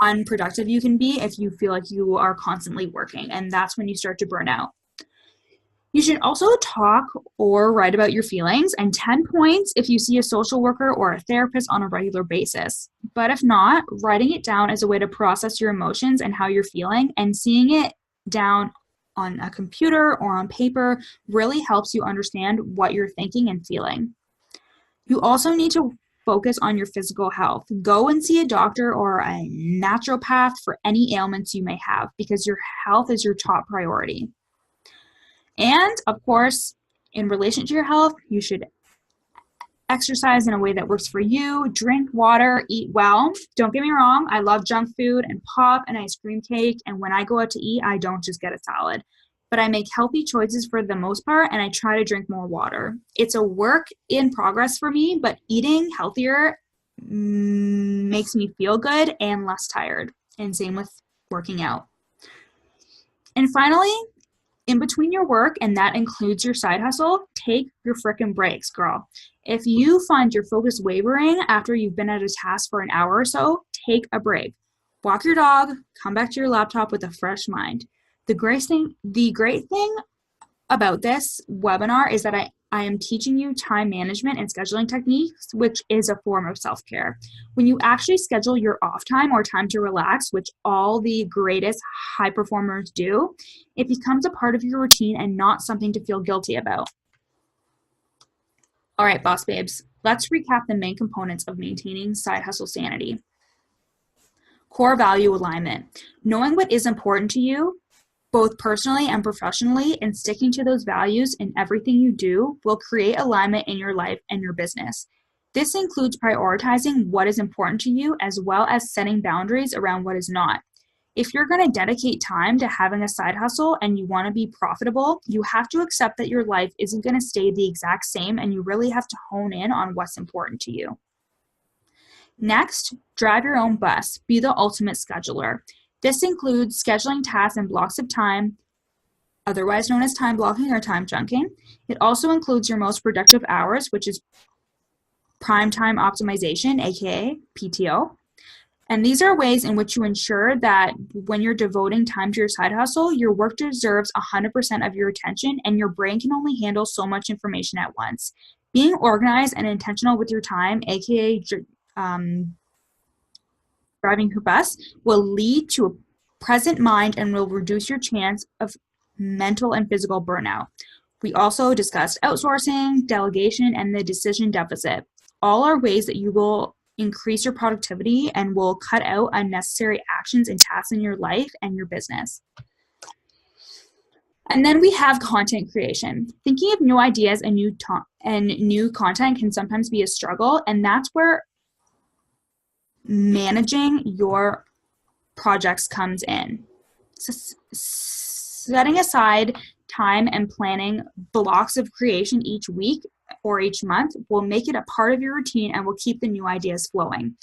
unproductive you can be if you feel like you are constantly working, and that's when you start to burn out. You should also talk or write about your feelings, and 10 points if you see a social worker or a therapist on a regular basis. But if not, writing it down is a way to process your emotions and how you're feeling, and seeing it down on a computer or on paper really helps you understand what you're thinking and feeling. You also need to focus on your physical health. Go and see a doctor or a naturopath for any ailments you may have because your health is your top priority. And of course, in relation to your health, you should exercise in a way that works for you, drink water, eat well. Don't get me wrong, I love junk food and pop and ice cream cake, and when I go out to eat, I don't just get a salad. But I make healthy choices for the most part, and I try to drink more water. It's a work in progress for me, but eating healthier makes me feel good and less tired, and same with working out. And finally, in between your work, and that includes your side hustle, take your frickin' breaks, girl. If you find your focus wavering after you've been at a task for an hour or so, take a break. Walk your dog, come back to your laptop with a fresh mind. The great thing about this webinar is that I am teaching you time management and scheduling techniques, which is a form of self-care. When you actually schedule your off time or time to relax, which all the greatest high performers do, it becomes a part of your routine and not something to feel guilty about. All right, boss babes, let's recap the main components of maintaining side hustle sanity. Core value alignment. Knowing what is important to you, both personally and professionally, and sticking to those values in everything you do will create alignment in your life and your business. This includes prioritizing what is important to you as well as setting boundaries around what is not. If you're going to dedicate time to having a side hustle and you want to be profitable, you have to accept that your life isn't going to stay the exact same, and you really have to hone in on what's important to you. Next, drive your own bus. Be the ultimate scheduler. This includes scheduling tasks in blocks of time, otherwise known as time blocking or time chunking. It also includes your most productive hours, which is prime time optimization, aka PTO. And these are ways in which you ensure that when you're devoting time to your side hustle, your work deserves 100% of your attention, and your brain can only handle so much information at once. Being organized and intentional with your time, aka driving your bus, will lead to a present mind and will reduce your chance of mental and physical burnout. We also discussed outsourcing, delegation, and the decision deficit. All are ways that you will increase your productivity and will cut out unnecessary actions and tasks in your life and your business. And then we have content creation. Thinking of new ideas and new content can sometimes be a struggle, and that's where managing your projects comes in. So setting aside time and planning blocks of creation each week or each month will make it a part of your routine and will keep the new ideas flowing.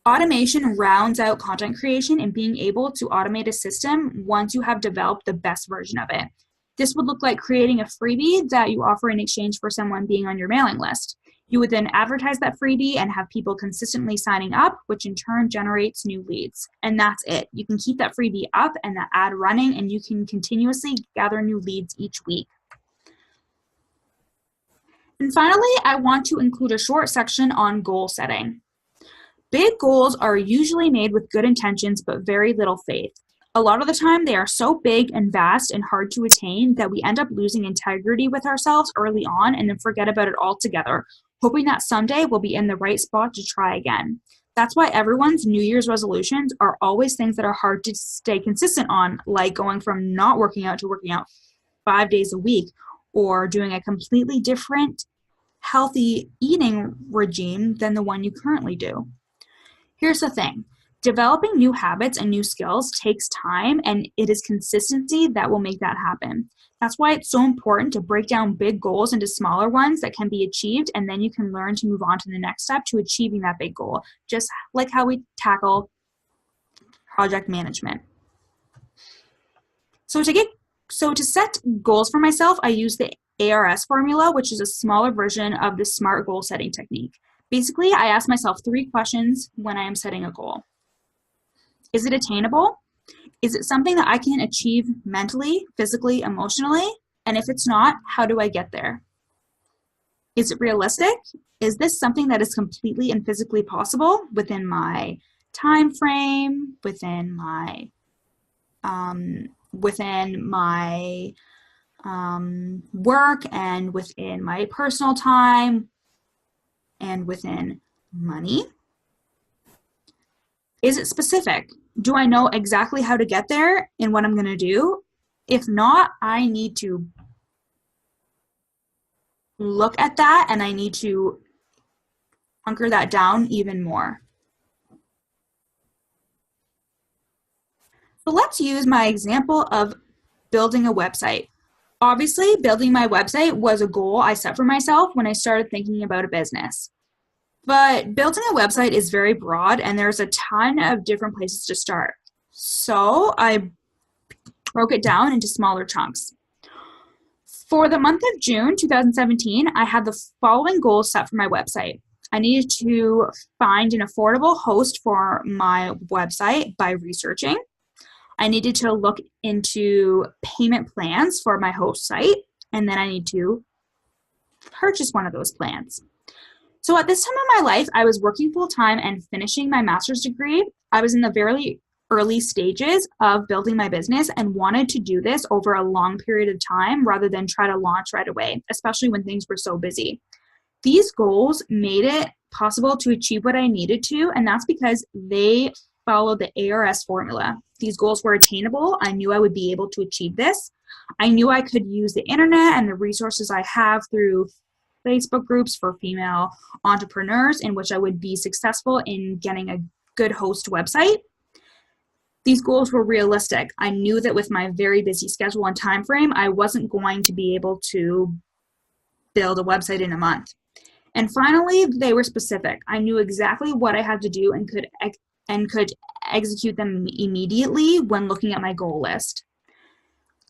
Automation rounds out content creation and being able to automate a system once you have developed the best version of it. This would look like creating a freebie that you offer in exchange for someone being on your mailing list. You would then advertise that freebie and have people consistently signing up, which in turn generates new leads. And that's it. You can keep that freebie up and that ad running, and you can continuously gather new leads each week. And finally, I want to include a short section on goal setting. Big goals are usually made with good intentions but very little faith. A lot of the time, they are so big and vast and hard to attain that we end up losing integrity with ourselves early on and then forget about it altogether, hoping that someday we'll be in the right spot to try again. That's why everyone's New Year's resolutions are always things that are hard to stay consistent on, like going from not working out to working out 5 days a week, or doing a completely different healthy eating regime than the one you currently do. Here's the thing. Developing new habits and new skills takes time, and it is consistency that will make that happen. That's why it's so important to break down big goals into smaller ones that can be achieved, and then you can learn to move on to the next step to achieving that big goal, just like how we tackle project management. So to set goals for myself, I use the ARS formula, which is a smaller version of the SMART goal setting technique. Basically, I ask myself 3 questions when I am setting a goal. Is it attainable? Is it something that I can achieve mentally, physically, emotionally? And if it's not, how do I get there? Is it realistic? Is this something that is completely and physically possible within my time frame, within my work, and within my personal time, and within money? Is it specific? Do I know exactly how to get there and what I'm going to do? If not, I need to look at that and I need to hunker that down even more. So let's use my example of building a website. Obviously, building my website was a goal I set for myself when I started thinking about a business. But building a website is very broad and there's a ton of different places to start. So I broke it down into smaller chunks. For the month of June 2017, I had the following goals set for my website. I needed to find an affordable host for my website by researching. I needed to look into payment plans for my host site, and then I need to purchase one of those plans. So at this time in my life, I was working full-time and finishing my master's degree. I was in the very early stages of building my business and wanted to do this over a long period of time rather than try to launch right away, especially when things were so busy. These goals made it possible to achieve what I needed to, and that's because they followed the ARS formula. These goals were attainable. I knew I would be able to achieve this. I knew I could use the internet and the resources I have through Facebook groups for female entrepreneurs in which I would be successful in getting a good host website. These goals were realistic. I knew that with my very busy schedule and time frame, I wasn't going to be able to build a website in a month. And finally, they were specific. I knew exactly what I had to do and could execute them immediately when looking at my goal list.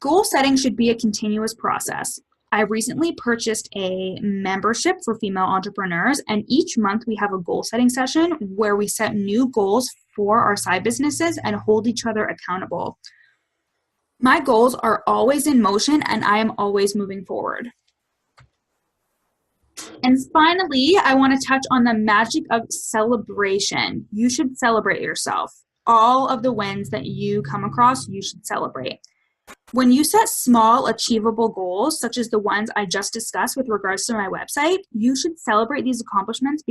Goal setting should be a continuous process. I recently purchased a membership for female entrepreneurs, and each month we have a goal setting session where we set new goals for our side businesses and hold each other accountable. My goals are always in motion and I am always moving forward. And finally, I want to touch on the magic of celebration. You should celebrate yourself. All of the wins that you come across, you should celebrate. When you set small, achievable goals, such as the ones I just discussed with regards to my website, you should celebrate these accomplishments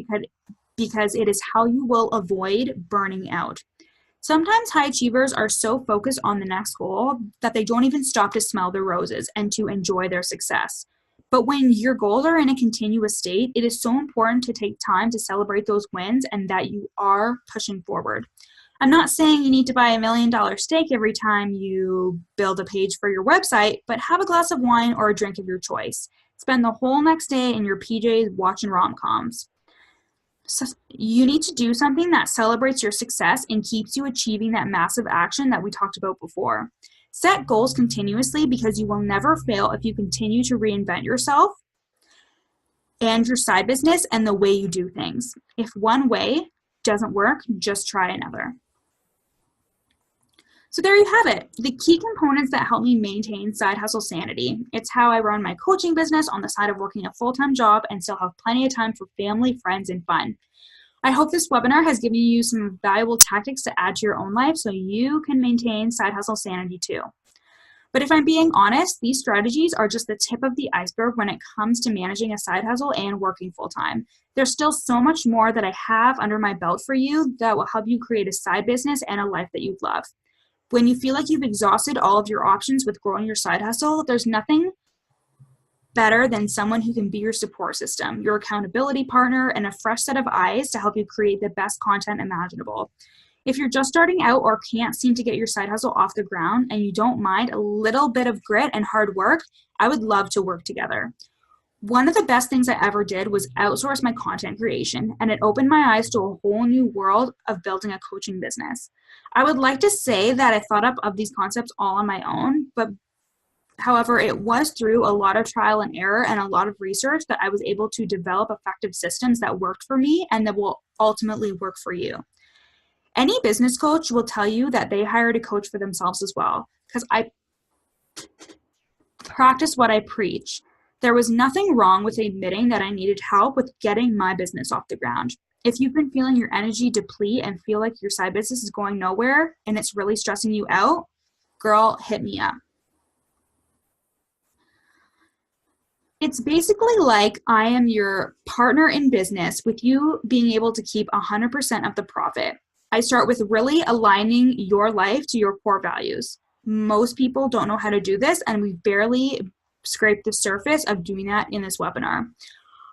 because it is how you will avoid burning out. Sometimes high achievers are so focused on the next goal that they don't even stop to smell the roses and to enjoy their success. But when your goals are in a continuous state, it is so important to take time to celebrate those wins and that you are pushing forward. I'm not saying you need to buy $1 million steak every time you build a page for your website, but have a glass of wine or a drink of your choice. Spend the whole next day in your PJs watching rom-coms. So you need to do something that celebrates your success and keeps you achieving that massive action that we talked about before. Set goals continuously because you will never fail if you continue to reinvent yourself and your side business and the way you do things. If one way doesn't work, just try another. So there you have it, the key components that help me maintain side hustle sanity. It's how I run my coaching business on the side of working a full-time job and still have plenty of time for family, friends, and fun. I hope this webinar has given you some valuable tactics to add to your own life so you can maintain side hustle sanity too. But if I'm being honest, these strategies are just the tip of the iceberg when it comes to managing a side hustle and working full-time. There's still so much more that I have under my belt for you that will help you create a side business and a life that you love. When you feel like you've exhausted all of your options with growing your side hustle, there's nothing better than someone who can be your support system, your accountability partner, and a fresh set of eyes to help you create the best content imaginable. If you're just starting out or can't seem to get your side hustle off the ground and you don't mind a little bit of grit and hard work, I would love to work together. One of the best things I ever did was outsource my content creation, and it opened my eyes to a whole new world of building a coaching business. I would like to say that I thought up of these concepts all on my own, but however, it was through a lot of trial and error and a lot of research that I was able to develop effective systems that worked for me and that will ultimately work for you. Any business coach will tell you that they hired a coach for themselves as well, because I practice what I preach. There was nothing wrong with admitting that I needed help with getting my business off the ground. If you've been feeling your energy deplete and feel like your side business is going nowhere and it's really stressing you out, girl, hit me up. It's basically like I am your partner in business with you being able to keep 100% of the profit. I start with really aligning your life to your core values. Most people don't know how to do this, and we barely scrape the surface of doing that in this webinar.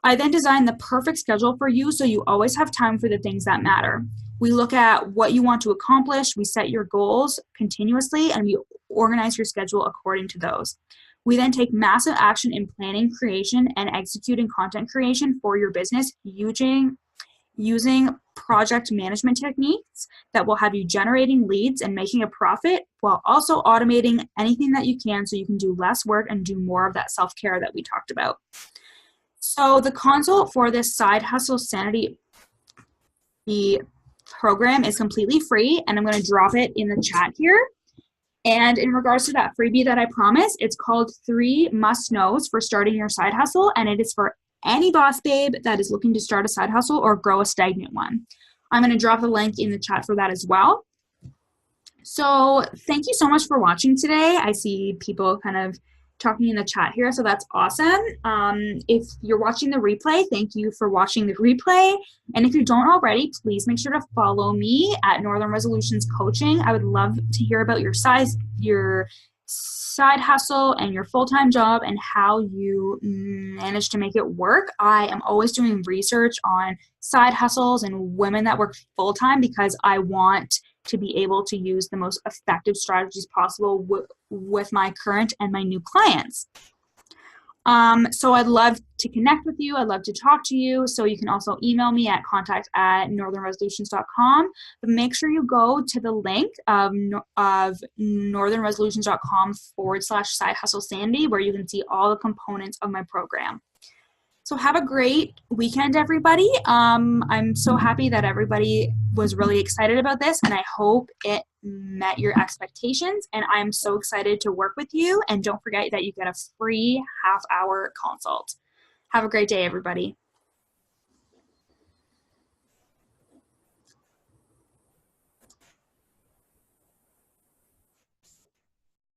I then design the perfect schedule for you so you always have time for the things that matter. We look at what you want to accomplish, we set your goals continuously, and we organize your schedule according to those. We then take massive action in planning, creation, and executing content creation for your business using project management techniques that will have you generating leads and making a profit while also automating anything that you can so you can do less work and do more of that self-care that we talked about. So the consult for this Side Hustle Sanity program is completely free, and I'm going to drop it in the chat here. And in regards to that freebie that I promised, it's called 3 Must-Knows for Starting Your Side Hustle, and it is for any boss babe that is looking to start a side hustle or grow a stagnant one. I'm going to drop the link in the chat for that as well. So thank you so much for watching today. I see people kind of talking in the chat here, so that's awesome. If you're watching the replay, thank you for watching the replay. And if you don't already, please make sure to follow me at Northern Resolutions Coaching. I would love to hear about your side hustle and your full-time job and how you manage to make it work. I am always doing research on side hustles and women that work full-time because I want to be able to use the most effective strategies possible with my current and my new clients. So I'd love to connect with you. I'd love to talk to you. So you can also email me at contact@northernresolutions.com. But make sure you go to the link of northernresolutions.com/side hustle sanity, where you can see all the components of my program. So have a great weekend, everybody. I'm so happy that everybody was really excited about this, and I hope it met your expectations. And I'm so excited to work with you. And don't forget that you get a free half-hour consult. Have a great day, everybody.